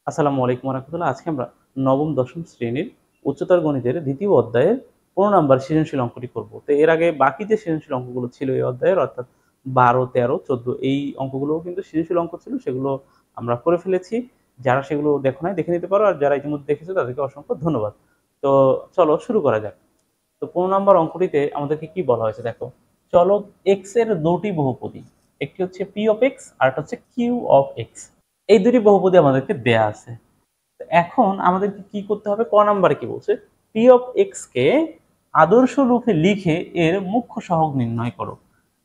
আসসালামু আলাইকুম রহমতুল্লাহ। আজকে আমরা নবম দশম শ্রেণীর উচ্চতর গণিতের দ্বিতীয় অধ্যায়ের ১৫ নাম্বার সৃজনশীল অঙ্কটি করব। তো এর আগে বাকি যে সৃজনশীল অঙ্কগুলো ছিল এই অধ্যায়ের, অর্থাৎ ১২, ১৩, ১৪ এই অঙ্কগুলোও কিন্তু সৃজনশীল অঙ্ক ছিল, সেগুলো আমরা করে ফেলেছি। যারা সেগুলো দেখো নাই দেখে নিতে পারো, আর যারা ইতিমধ্যে দেখেছো তাদেরকে অসংখ্য ধন্যবাদ। তো চলো শুরু করা যাক। তো ১৫ নম্বর অঙ্কটিতে আমাদেরকে কি বলা হয়েছে দেখো, চলো এক্স এর দুটি বহুপদী, একটি হচ্ছে পি অফ এক্স আর একটা হচ্ছে কিউ অফ এক্স, এই দুটি বহুপদী আমাদেরকে দেয়া আছে। এখন আমাদেরকে কি করতে হবে, ক নাম্বারে কি বলছে, পি অফ এক্স কে আদর্শ রূপে লিখে এর মুখ্য সহগ নির্ণয় করো।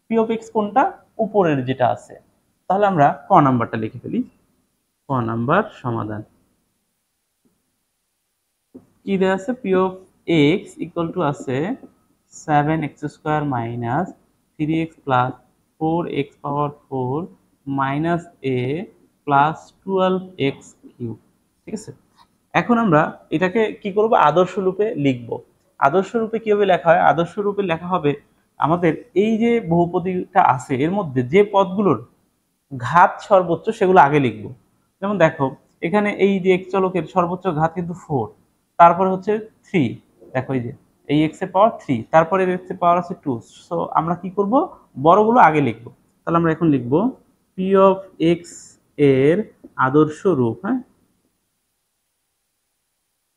পি অফ এক্স কোনটা, উপরের যেটা আছে। তাহলে আমরা ক নাম্বারটা লিখে ফেলি। ক নাম্বার সমাধান কি দেওয়া আছে, P of x equal to আছে 7x² minus 3x plus 4x power 4 minus a plus 12x cube. ঠিক আছে, এখন আমরা এটাকে কি করব, আদর্শ রূপে লিখব। আদর্শ রূপে কিভাবে লেখা হয়, আদর্শ রূপে লেখা হবে আমাদের এই যে বহুপদীটা আছে এর মধ্যে যে পদগুলোর ঘাত সর্বোচ্চ সেগুলো আগে লিখব। যেমন দেখো এখানে এই যে এক্স চলকের সর্বোচ্চ ঘাত কিন্তু 4, তারপরে হচ্ছে 3, দেখো এই যে এই এক্স এর পাওয়ার 3, তারপরে এক্স এর পাওয়ার আছে 2। সো আমরা কি করব, বড়গুলো আগে লিখব। তাহলে আমরা এখন লিখব পি অফ এক্স এর আদর্শ রূপ, হ্যাঁ,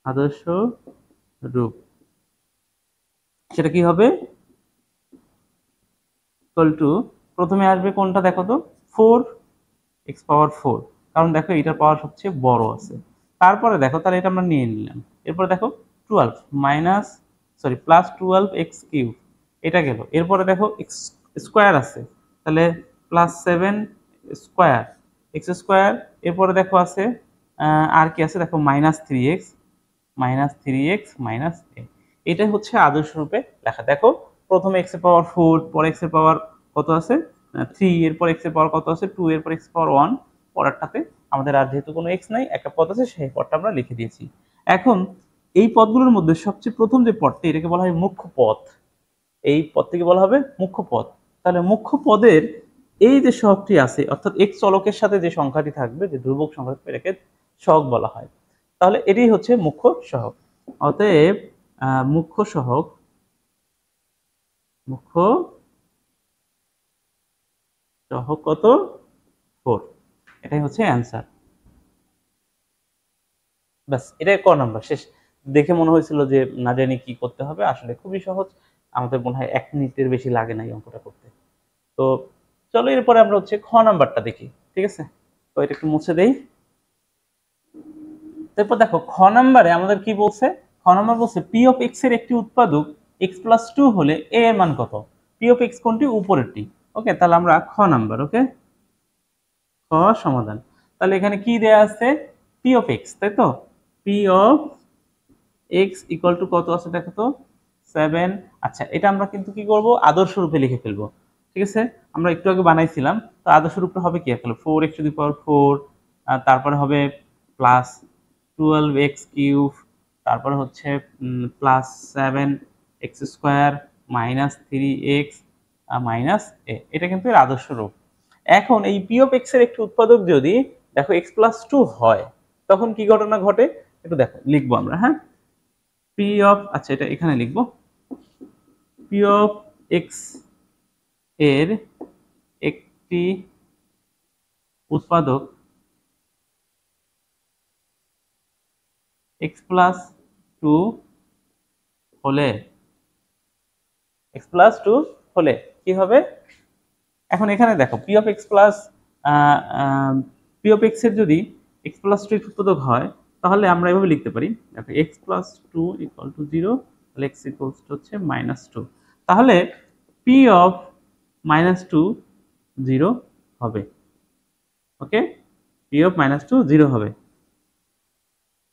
আদর্শ রূপ সেটা কি হবে, ইকুয়াল টু, প্রথমে আসবে কোনটা দেখো তো, 4x পাওয়ার 4, কারণ দেখো এটার পাওয়ার সবচেয়ে বড় আছে। তারপরে দেখো, তাহলে এটা আমরা নিয়ে নিলাম। এরপরে দেখো 12 minus, sorry plus 12x cube, এটা গেল। এরপরে দেখো এক্স স্কোয়ার আছে, তাহলে প্লাস 7 স্কোয়ার এক্স স্কোয়ার। এরপরে দেখো আছে আর কি আছে, দেখো মাইনাস 3x মাইনাস এ। এটাই হচ্ছে আদর্শ রূপে লেখা। দেখো প্রথমে এক্স এর পাওয়ার 4, পরে এক্স এর পাওয়ার কত আছে 3, এরপর এক্স এর পাওয়ার কত আছে 2, এরপর এক্স পাওয়ার 1, পরেরটাতে আমাদের আর যেহেতু কোনো এক্স নাই, একটা পদ আছে, সেই পদটা আমরা লিখে দিয়েছি। এখন এই পদগুলোর মধ্যে সবচেয়ে প্রথম যে পদটি, এটাকে বলা হয় মুখ্য পদ। এই পদটিকে বলা হবে মুখ্য পদ। তাহলে মুখ্য পদের এই যে সহগটি আছে, অর্থাৎ এক্স চলকের সাথে যে সংখ্যাটি থাকবে, যে ধ্রুবক সংখ্যা থাকবে, এটাকে সহগ বলা হয়। তাহলে এটাই হচ্ছে মুখ্য সহগ। অতএব মুখ্য সহগ, মুখ্য সহগ কত, 4। এটাই হচ্ছে অ্যান্সার। ব্যাস, এটাই ক নাম্বার শেষ। দেখে মনে হয়েছিল যে না জানি কি করতে হবে, আসলে খুবই সহজ। আমাদের মনে হয় 1 মিনিটের বেশি লাগে না এই অঙ্কটা করতে। তো চলো এরপরে আমরা হচ্ছে খ নাম্বারটা দেখি। ঠিক আছে, তো এটা একটু মুছে দেই। তারপর দেখো খ নাম্বারে আমাদের কি বলছে, খ নাম্বার বলছে পি অফ এক্স এর একটি উৎপাদক x+2 হলে a এর মান কত। পি অফ এক্স কোনটি, উপরেরটি। ওকে, তাহলে আমরা খ নাম্বার, ওকে, খ সমাধান। তাহলে এখানে কি দেয়া আছে, পি অফ এক্স, তাই তো, P of x equal to কত আছে দেখো তো, 7। আচ্ছা, এটা আমরা কিন্তু কি করব, আদর্শ রূপে লিখে ফেলবো। ঠিক আছে, আমরা একটু আগে বানাইছিলাম, তো আদর্শ রূপটা হবে কি, আসলে 4x⁴, তারপরে হবে প্লাস 12x কিউব, তারপরে হচ্ছে plus 7x² minus 3x minus এ। এটা কিন্তু এর আদর্শ রূপ। এখন এই পি অফ এক্স এর একটি উৎপাদক যদি দেখো x+2 হয়, তখন কি ঘটনা ঘটে একটু দেখো, লিখবো আমরা, হ্যাঁ। পি অফ, আচ্ছা এটা এখানে লিখবো, পি অফ এক্স এর একটি উৎপাদক x+2 হলে, x+2 হলে কি হবে, এখন এখানে দেখো P of x plus, P of x এর যদি x+2 উৎপাদক হয়, তাহলে আমরা এভাবে লিখতে পারি, দেখো x+2 ইকুয়াল টু 0, তাহলে x ইকুয়ালস টু হচ্ছে -2। তাহলে পি অফ -2 0 হবে। ওকে, পি অফ -2 0 হবে।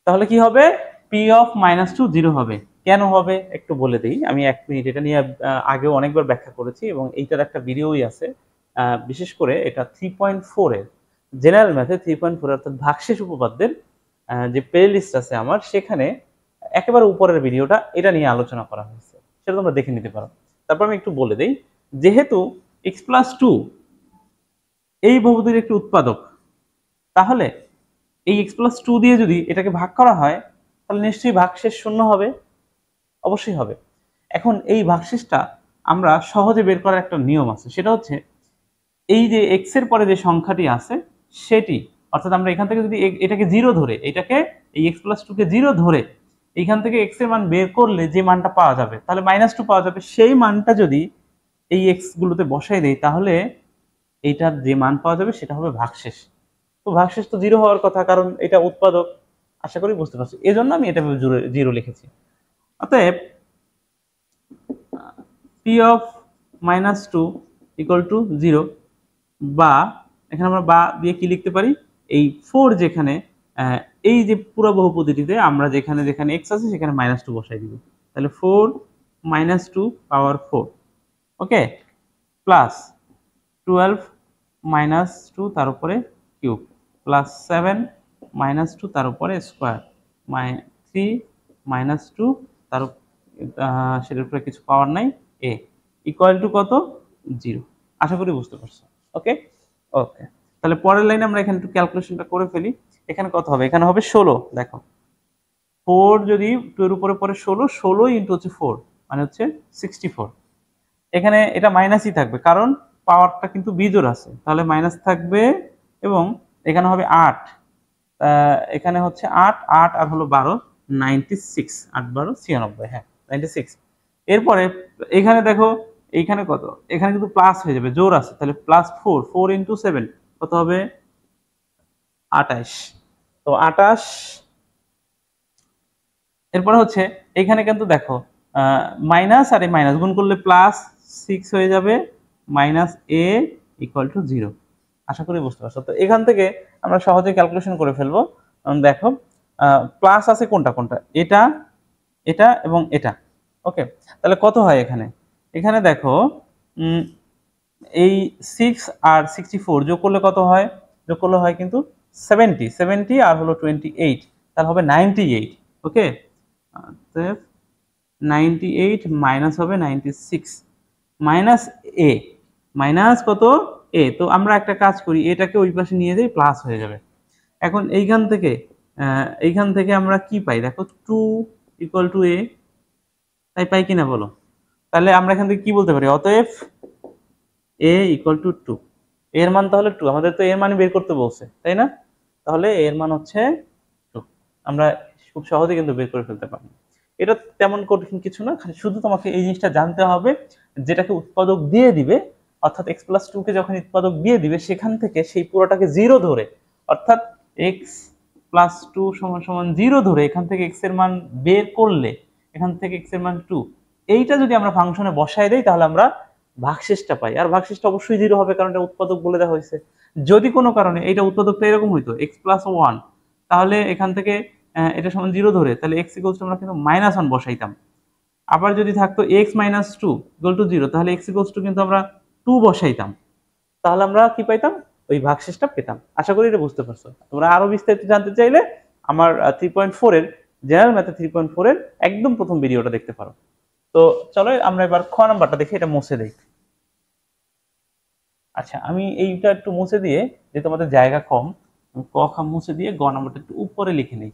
তাহলে কি হবে, পি অফ -2 0 হবে। কেন হবে একটু বলে দিই, আমি 1 মিনিট এটা নিয়ে আগেও অনেকবার ব্যাখ্যা করেছি, এবং এইটার একটা ভিডিওই আছে। বিশেষ করে এটা 3.4 এর জেনারেল ম্যাথে 3.4 অর্থাৎ ভাগশেষ উপপাদ্যের যে প্লে লিস্ট আছে আমার, সেখানে একেবারে উপরের ভিডিওটা এটা নিয়ে আলোচনা করা হয়েছে, সেটা তোমরা দেখে নিতে পারো। তারপর আমি একটু বলে দিই, যেহেতু x+2 এই বহুপদীর একটি উৎপাদক, তাহলে এই x+2 দিয়ে যদি এটাকে ভাগ করা হয় তাহলে নিশ্চয়ই ভাগশেষ শূন্য হবে, অবশ্যই হবে। এখন এই ভাগশেষটা আমরা সহজে বের করার একটা নিয়ম আছে, সেটা হচ্ছে এই যে x এর পরে যে সংখ্যাটি আছে সেটি, অর্থাৎ আমরা এখান থেকে যদি এটাকে 0 ধরে, এটাকে এই x+2 কে 0 ধরে এইখান থেকে x এর মান বের করলে যে মানটা পাওয়া যাবে তাহলে -2 পাওয়া যাবে, সেই মানটা যদি এই x গুলোতে বসাই দেই তাহলে এইটার যে মান পাওয়া যাবে সেটা হবে ভাগশেষ। তো ভাগশেষ তো 0 হওয়ার কথা, কারণ এটা উৎপাদক, আশা করি বুঝতে পারছি, এজন্য আমি এটা 0 লিখেছি। অতএব p of -2 = 0, বা এখানে আমরা বা দিয়ে কি লিখতে পারি, এই 4 যেখানে এই যে পুরো বহুপদীটিতে আমরা যেখানে যেখানে x আছে সেখানে -2 বসাই দিব, তাহলে 4 - 2 পাওয়ার 4, ওকে, প্লাস 12 - 2 তার উপরে কিউব, প্লাস 7 - 2 তার উপরে স্কয়ার, 3 - 2 তার সেটার উপরে কিছু পাওয়ার নাই, a ইকুয়াল টু কত, 0। আশা করি বুঝতে পারছো, ওকে ওকে। তাহলে পরের লাইনে আমরা এখানে একটু ক্যালকুলেশনটা করে ফেলি। এখানে কত হবে, এখানে হবে 16, দেখো 4 যদি 2 এর উপরে পরে 16 ইনটু হচ্ছে 4 মানে হচ্ছে 64। এখানে এটা মাইনাসই থাকবে কারণ পাওয়ারটা কিন্তু বিজোড় আছে, তাহলে মাইনাস থাকবে, এবং এখানে হবে 8, এখানে হচ্ছে 8 8 আর হলো 12, 96, 8 12 96, হ্যাঁ 96। এরপরে এখানে দেখো এইখানে কত, এখানে কিন্তু প্লাস হয়ে যাবে, জোর আছে, তাহলে +4 4 ইনটু 7 কত হবে, 28। তো 28, এরপরে হচ্ছে এখানে কিন্তু দেখো মাইনাস আর এই মাইনাস গুণ করলে +6 হয়ে যাবে, -a = 0। আশা করি বুঝতে পারছো। তো এখান থেকে আমরা সহজে ক্যালকুলেশন করে ফেলবো। দেখো প্লাস আছে কোনটা কোনটা, এটা এটা এবং এটা, ওকে। তাহলে কত হয় এখানে, এখানে দেখো এই 6 আর 64 যোগ করলে কত হয়, যোগ করলে হয় কিন্তু 70 70 আর হলো 28, তাহলে হবে 98, ওকে। 98 মাইনাস হবে 96 মাইনাস a, মাইনাস কত a, তো আমরা একটা কাজ করি, এটাকে ওই পাশে নিয়ে যাই, প্লাস হয়ে যাবে। এখন এইখান থেকে আমরা কি পাই, দেখো 2 = a, তাই পাই কিনা বলো, তাহলে আমরা এখান থেকে কি বলতে পারি, অতএব a = 2, এর মান তাহলে 2, আমাদের তো এর মান বের করতে বলছে তাই না, তাহলে এর মান হচ্ছে 2। আমরা খুব সহজে কিন্তু বের করে ফেলতে পারি, এটা তেমন কঠিন কিছু না, শুধু তোমাকে এই জিনিসটা জানতে হবে, যেটাকে উৎপাদক দিয়ে দিবে, অর্থাৎ x+2 কে যখন উৎপাদক দিয়ে দিবে সেখান থেকে সেই পুরোটাকে 0 ধরে, অর্থাৎ x+2 = 0 ধরে এখান থেকে x এর মান বের করলে, এখান থেকে x এর মান 2, এইটা যদি আমরা ফাংশনে বসায় দেই তাহলে আমরা ভাগশেষটা পাই, আর ভাগশেষটা অবশ্যই 0 হবে কারণ এটা উৎপাদক বলে দেওয়া হয়েছে। যদি কোনো কারণে এইটা উৎপাদকটা এরকম হইতো x+1, তাহলে এখান থেকে এটা সমান 0 ধরে, তাহলে x = আমরা কিন্তু -1 বসাইতাম। আবার যদি থাকতো x - 2 = 0, তাহলে x = কিন্তু আমরা 2 বসাইতাম, তাহলে আমরা কি পাইতাম, ওই ভাগশেষটা পেতাম। আশা করি এটা বুঝতে পারছো। তোমরা আরো বিস্তারিত জানতে চাইলে আমার 3.4 এর জেনারেল ম্যাথে 3.4 এর একদম প্রথম ভিডিওটা দেখতে পারো। তো চলো আমরা এবার খ নাম্বারটা দেখি, এটা মুছে দেই। আচ্ছা আমি এইটা একটু মুছে দিয়ে, যে তোমাদের জায়গা কম, ক খ মুছে দিয়ে গ নাম্বারটা একটু উপরে লিখে নেই।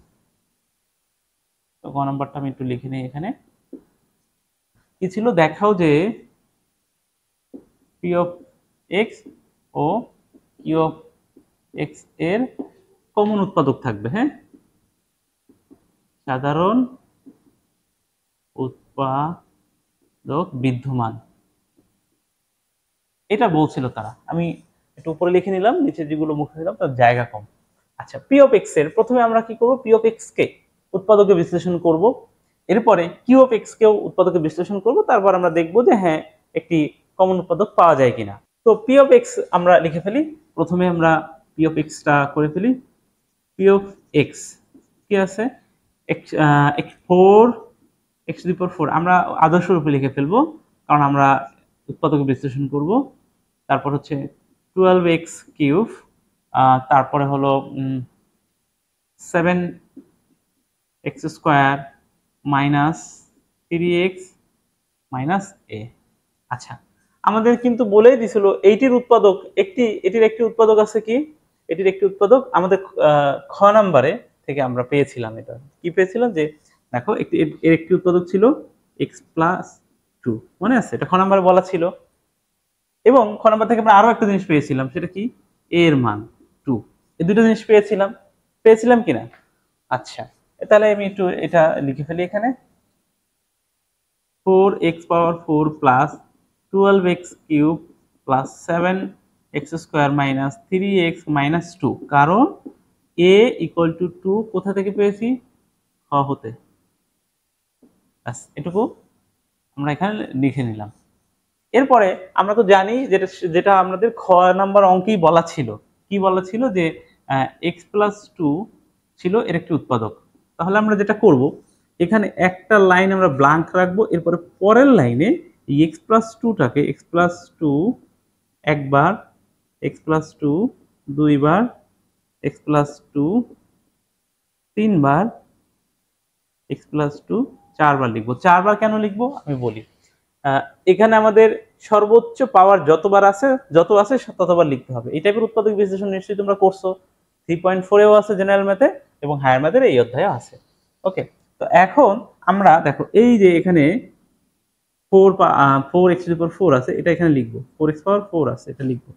তো গ নাম্বারটা আমি একটু লিখে নেই, এখানে কি ছিল দেখাও যে p of x ও q of x এর কমন উৎপাদক থাকবে, হ্যাঁ, সাধারণ উৎপাদক বিদ্যমান, এটা বলছিল তারা। আমি একটু উপরে লিখে নিলাম, নিচে যেগুলো মুখে দিলাম তার জায়গা কম। আচ্ছা p of x এর প্রথমে আমরা কি করব, p of x কে উৎপাদকে বিশ্লেষণ করব, এরপরে q of x কেও উৎপাদকে বিশ্লেষণ করব, তারপর আমরা দেখব যে হ্যাঁ একটি কমন উৎপাদক পাওয়া যায় কিনা। তো p of x আমরা লিখে ফেলি, প্রথমে আমরা p of x টা করে ফেলি। p of x কি আছে, x4 আমরা আদর্শ রূপে লিখে ফেলবো কারণ আমরা উৎপাদকে বিশ্লেষণ করব। তারপর হচ্ছে 12x³ তারপরে হলো 7x² minus 3x minus a। আচ্ছা আমাদের কিন্তু বলেই দিছিল এটির উৎপাদক, এটির একটি উৎপাদক আছে কি, এটির একটি উৎপাদক আমাদের খ নাম্বারে থেকে আমরা পেয়েছিলাম। এটা কি পেয়েছিলাম যে দেখো এর একটি উৎপাদক ছিল x+2, মনে আছে? এটা খ নাম্বারে বলা ছিল। এবং খ নাম্বার থেকে আমরা আরো একটা জিনিস পেয়েছিলাম, সেটা কি a এর মান 2। এই দুটো জিনিস পেয়েছিলাম কিনা? আচ্ছা, তাহলে আমি একটু এটা লিখে ফেলি এখানে। 4x পাওয়ার 4 plus 12x cube plus 7x square minus 3x minus 2, কারণ a ইকুয়াল টু 2 কোথা থেকে পেয়েছি? খ হতে। ব্যাস, এটুকু আমরা এখানে লিখে নিলাম। এরপরে আমরা তো জানি যেটা আমাদের খ নাম্বার অঙ্কেই বলা ছিল, কি বলা ছিল যে x+2 ছিল এর একটি উৎপাদক। তাহলে আমরা যেটা করব, এখানে একটা লাইন আমরা ব্ল্যাঙ্ক রাখবো, এরপরে পরের লাইনে এই x+2টাকে x+2 একবার, x+2 দুইবার, x+2 তিনবার, x+2 চারবার লিখবো। চারবার কেন লিখবো আমি বলি। এখানে আমাদের সর্বোচ্চ পাওয়ার যত আছে ততবার লিখতে হবে। এই টাইপের উৎপাদক বিশ্লেষণ নিশ্চয়ই তোমরা করছো, 3.4 এও আছে জেনারেল ম্যাথে এবং হায়ার ম্যাথের এই অধ্যায়ে আছে। ওকে, তো এখন আমরা দেখো এই যে এখানে 4x⁴ আছে, এটা এখানে লিখবো। 4x⁴ আছে, এটা লিখবো।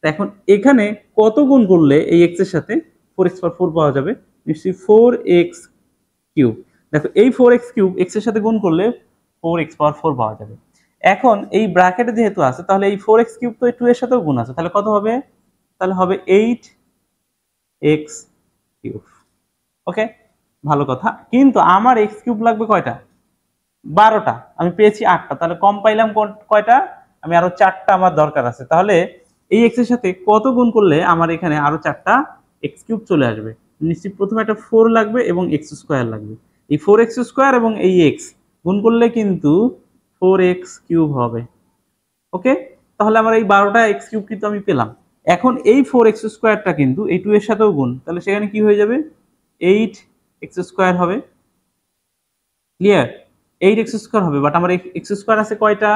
তো এখন এখানে কত গুণ করলে এই x এর সাথে 4x⁴ পাওয়া যাবে? নিশ্চয়ই 4x³ দেখো এই 4x³ x এর সাথে গুণ করলে 4x⁴ পাওয়া যাবে। এখন এই ব্র্যাকেটে যেহেতু আছে, তাহলে এই 4x³ তো এই 2 এর সাথেও গুণ আছে, তাহলে কত হবে? তাহলে হবে 8x³। ওকে, ভালো কথা। কিন্তু আমার x³ লাগবে কয়টা? 12টা। আমি পেয়েছি 8টা, তাহলে কম পাইলাম কয়টা? আমি আরো 4টা আমার দরকার আছে। তাহলে এই x এর সাথে কত গুণ করলে আমার এখানে আরো 4টা x³ চলে আসবে? নিশ্চিত প্রথমে একটা 4 লাগবে এবং x² লাগবে। এই 4x² এবং এই x গুণ করলে কিন্তু 4x³ হবে। ওকে, তাহলে আমার এই 12টা x³ কিন্তু আমি পেলাম। এখন এই 4x² কিন্তু এই 2 এর সাথেও গুণ, তাহলে সেখানে কি হয়ে যাবে? 8x² হবে। ক্লিয়ার? 8x² হবে। বাট আমার x² আছে কয়টা?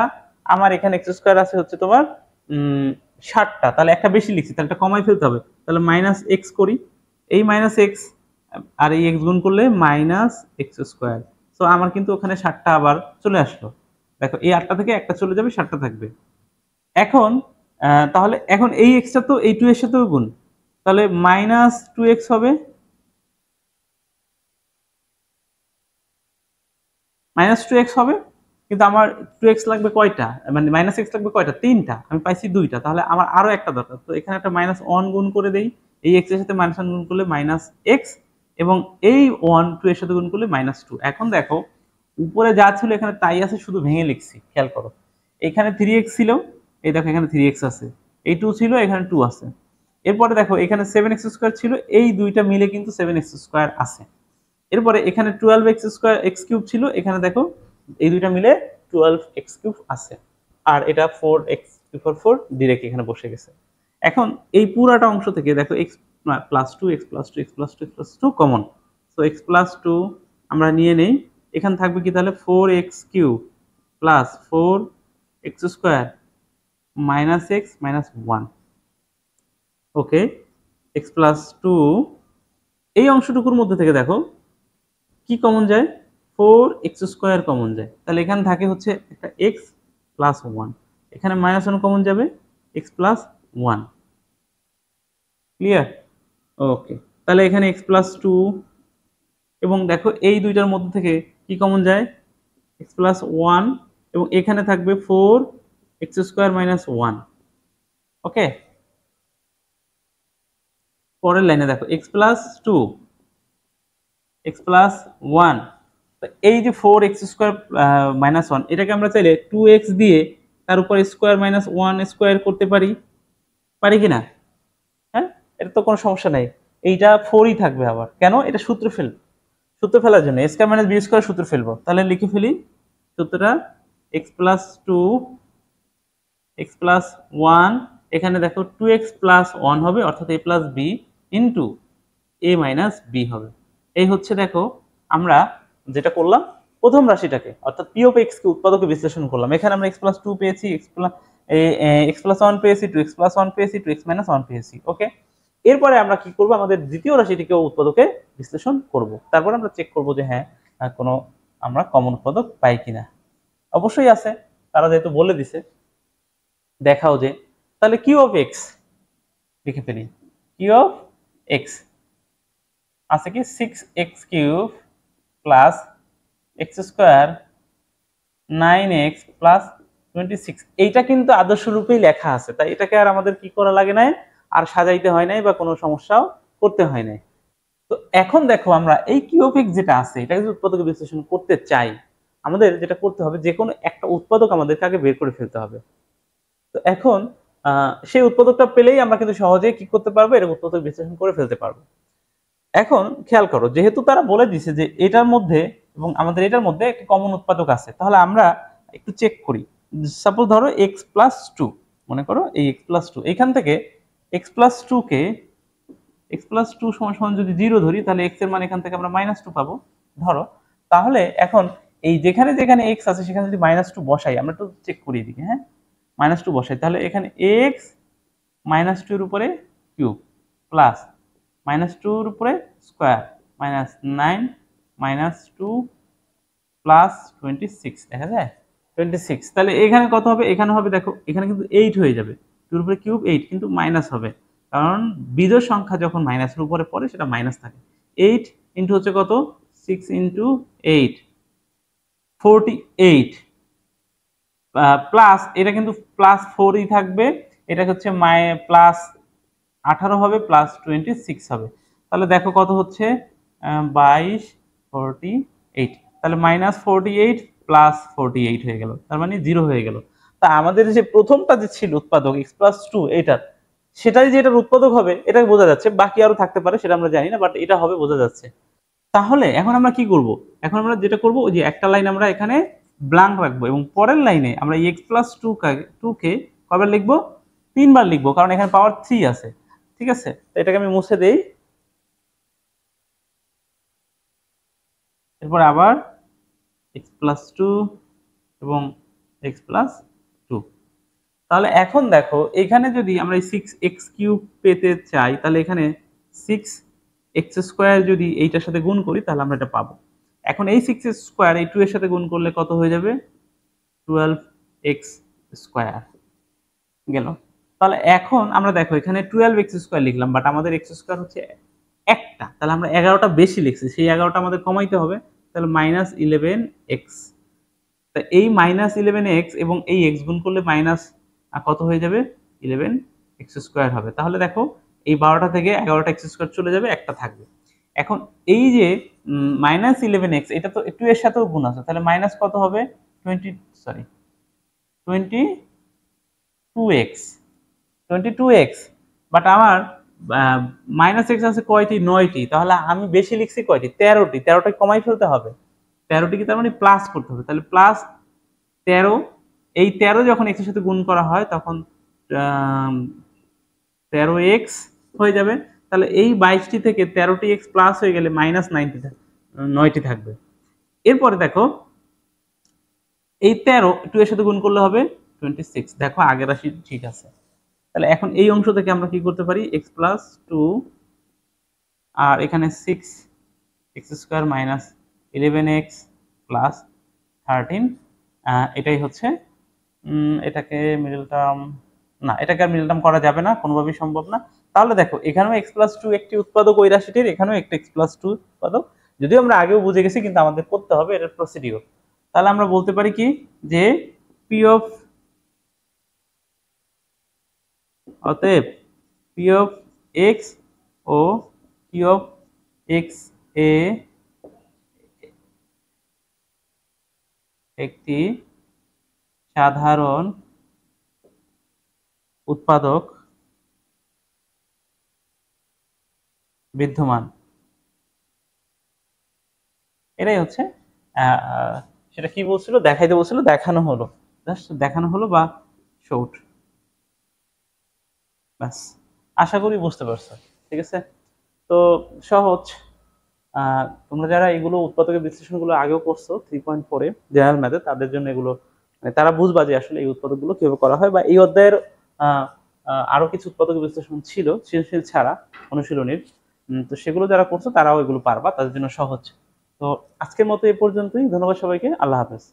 আমার এখানে x² আছে হচ্ছে তোমার 60টা। তাহলে একটা বেশি লিখছি, তাহলে এটা কমাই ফেলতে হবে। তাহলে -x করি। এই -x আর এই x গুণ করলে -x²। সো আমার কিন্তু ওখানে 60টা আবার চলে আসলো। দেখো এই 8টা থেকে একটা চলে যাবে, 60টা থাকবে। এখন তাহলে এখন এই x টা তো এই 2 এর সাথেও গুণ, তাহলে -2x হবে। -2x হবে, কিন্তু আমার 2x লাগবে কয়টা? মানে -x লাগবে কয়টা? 3টা। আমি পাইছি 2টা, তাহলে আমার আরো একটা দরকার। তো এখানে একটা -1 গুণ করে দেই। এই x এর সাথে -1 গুণ করলে -x, এবং এই 1 2 এর সাথে গুণ করলে -2। এখন দেখো উপরে যা ছিল এখানে তাই আছে, শুধু ভেঙে লিখছি। খেয়াল করো, এখানে 3x ছিল, এই দেখো এখানে 3x আছে। এই 2 ছিল, এখানে 2 আছে। এরপরে দেখো এখানে 7x² ছিল, এই দুইটা মিলে কিন্তু 7x² আছে। এরপরে এখানে 12x³ ছিল, এখানে দেখো এই দুইটা মিলে 12x³ আছে। আর এটা 4x⁴ ডিরেক্ট এখানে বসে গেছে। এখন এই পুরাটা অংশ থেকে দেখো x+2 x+2 common. So x+2 আমরা নিয়ে নেই। এখানে থাকবে কি তাহলে 4x³ প্লাস 4x² -x -1। ওকে, x+2 এই অংশটুকুর মধ্যে থেকে দেখো কি কমন যায়? 4x² কমন যায়। তাহলে এখানে থাকে হচ্ছে একটা x+1, এখানে -1 কমন যাবে, x+1। ক্লিয়ার? ওকে, তাহলে এখানে x+2 এবং দেখো এই দুইটার মধ্যে থেকে কি কমন যায়? x+1, এবং এখানে থাকবে 4x² -1। ওকে, পরের লাইনে দেখো x+2 x+1, এই যে 4x² -1, এটাকে আমরা চাইলে 2x দিয়ে তার উপর স্কোয়ার -1² করতে পারি কিনা? হ্যাঁ, এটা তো কোনো সমস্যা নাই। এইটা 4ই থাকবে আবার। কেন? এটা সূত্র ফেলার জন্য a² - b² সূত্র ফেলবো। তাহলে লিখে ফেলি সূত্রটা। x+2 x+1, এখানে দেখো 2x+1 হবে, অর্থাৎ a+b ইন্টু a - b হবে। এই হচ্ছে দেখো আমরা যেটা করলাম প্রথম রাশিটাকে, অর্থাৎ p of x কে উৎপাদকে বিশ্লেষণ করলাম। এখানে আমরা x+2 পেয়েছি, x+1 পেয়েছি, 2x+1 পেয়েছি, 2x - 1 পেয়েছি। ওকে, এরপরে আমরা কি করব, আমাদের দ্বিতীয় রাশিটিকে উৎপাদকে বিশ্লেষণ করব, তারপর আমরা চেক করব যে হ্যাঁ কোনো আমরা কমন উৎপাদক পাই কিনা। অবশ্যই আছে, তারা যেহেতু বলে দিছে। দেখাও যে তাহলে কিউ অফ এক্স লিখে ফেলি। কিউ অফ এক্স আছে কি 6x³ plus x square 9x plus 26। এইটা কিন্তু আদর্শ রূপেই লেখা আছে, তাই এটাকে আর আমাদের কি করা লাগে নাই, আর সাজাইতে হয় নাই বা কোনো সমস্যাও করতে হয় নাই। তো এখন দেখো আমরা এই কিউ অফ এক্স যেটা আছে এটাকে যদি উৎপাদক বিশ্লেষণ করতে চাই, আমাদের যেটা করতে হবে যে কোনো একটা উৎপাদক আমাদেরকে আগে বের করে ফেলতে হবে। তো এখন সেই উৎপাদকটা পেলেই আমরা কিন্তু সহজেই কি করতে পারবো, এর উৎপাদক বিশ্লেষণ করে ফেলতে পারবো। এখন খেয়াল করো, যেহেতু তারা বলে দিছে যে এটার মধ্যে এবং আমাদের এটার মধ্যে একটা কমন উৎপাদক আছে, তাহলে আমরা একটু চেক করি। সাপোজ ধরো x+2, মনে করো এই x+2, এখান থেকে x+2 কে x+2 সমান সমান যদি 0 ধরি, তাহলে x এর মান এখান থেকে আমরা -2 পাবো ধরো। তাহলে এখন এই যেখানে যেখানে x আছে সেখানে যদি -2 বসাই, আমরা একটু চেক করি এদিকে, হ্যাঁ -2 বসাই, তাহলে এখানে x -2 এর উপরে কিউব প্লাস -2 এর উপরে স্কয়ার -9 -2 প্লাস 26, দেখা যায় 26। তাহলে এখানে কত হবে, এখানে হবে দেখো এখানে কিন্তু 8 হয়ে যাবে, 2 এর উপরে কিউব 8, কিন্তু মাইনাস হবে কারণ বিজোড় সংখ্যা যখন মাইনাসের উপরে পড়ে সেটা মাইনাস থাকে। 8 ইনটু হচ্ছে কত, 6 ইনটু 8 48 প্লাস এটা কিন্তু +4ই থাকবে, এটা হচ্ছে প্লাস 18 হবে প্লাস 26 হবে। তাহলে দেখো কত হচ্ছে 22 48, তাহলে -48 প্লাস 48 হয়ে গেল, তার মানে 0 হয়ে গেল। তা আমাদের যে প্রথমটা যে ছিল উৎপাদক x+2 এটার, সেটাই যে এটার উৎপাদক হবে এটা বোঝা যাচ্ছে, বাকি আরো থাকতে পারে সেটা আমরা জানি না, বাট এটা হবে বোঝা যাচ্ছে। তাহলে এখন আমরা কি করব, এখন আমরা যেটা করব ওই যে একটা লাইন আমরা এখানে ব্ল্যাঙ্ক রাখবো এবং পরের লাইনে আমরা x+2 কে কয়বার লিখবো, 3বার লিখবো, কারণ এখানে পাওয়ার 3 আছে। ঠিক আছে, তো এটাকে আমি মুছে দেই, এরপর আবার x+2 এবং x+2। তাহলে এখন দেখো এখানে যদি আমরা 6x³ পেতে চাই, তাহলে এখানে 6x² যদি এইটার সাথে গুণ করি তাহলে আমরা এটা পাবো। এখন এই 6x² এই 2 এর সাথে গুণ করলে কত হয়ে যাবে, 12x² গেল। তাহলে এখন আমরা দেখো এখানে 12x² লিখলাম, বাট আমাদের x² হচ্ছে একটা, তাহলে আমরা 11টা বেশি লিখছি, সেই 11টা আমাদের কমাইতে হবে, তাহলে -11x। তা এই -11x এবং এই x গুণ করলে মাইনাস কত হয়ে যাবে, 11x² হবে। তাহলে দেখো এই 12টা থেকে 11টা x² চলে যাবে, একটা থাকবে। এখন এই যে -11x এটা তো 2 এর সাথেও গুণ আছে, তাহলে মাইনাস কত হবে 22x, বাট আমার -x আছে কয়টি, 9টি, তাহলে আমি বেশি লিখছি কয়টি, 13টি, 13টা কমাই ফেলতে হবে, 13টি কি তার মানে প্লাস করতে হবে, তাহলে প্লাস 13, এই 13 যখন x এর সাথে গুণ করা হয় তখন 13x হয়ে যাবে। তাহলে এই 22টি থেকে 13টি x প্লাস হয়ে গেলে -9টি থাকবে। এরপরে দেখো এই 13 2 এর সাথে গুণ করলে হবে 26, দেখো আগের রাশি ঠিক আছে। তাহলে এখন এই অংশ থেকে আমরা কি করতে পারি, x+2 আর এখানে 6x² -11x প্লাস 13, এটাই হচ্ছে এটাকে মিডল টার্ম, না এটাকে আর মিডল টার্ম করা যাবে না, কোনোভাবেই সম্ভব না। তাহলে দেখো এখানেও x+2 একটি উৎপাদক ওই রাশিটির, এখানেও একটা x+2 উৎপাদক, যদিও আমরা আগেও বুঝে গেছি কিন্তু আমাদের করতে হবে এটার প্রসিডিউর। তাহলে আমরা বলতে পারি কি যে অতএব p of x ও q of x এ একটি সাধারণ উৎপাদক বিদ্যমান। এটাই হচ্ছে সেটা কি বলছিল, দেখাইতে বলছিল, দেখানো হলো, জাস্ট দেখানো হলো বা শর্ট, ব্যাস। আশা করি বুঝতে পারছো, ঠিক আছে। তো সহজ, তোমরা যারা এগুলো উৎপাদকের বিশ্লেষণগুলো আগেও করছো 3.4 এ জেনারেল ম্যাথে, তাদের জন্য এগুলো মানে তারা বুঝবা যে আসলে এই উৎপাদকগুলো কিভাবে করা হয়, বা এই অধ্যায়ের আরো কিছু উৎপাদক বিশ্লেষণ ছিল সৃজনশীল ছাড়া অনুশীলনীর। তো সেগুলো যারা করছো তারাও এগুলো পারবা, তাদের জন্য সহজ। তো আজকের মতো এ পর্যন্তই। ধন্যবাদ সবাইকে। আল্লাহ হাফেজ।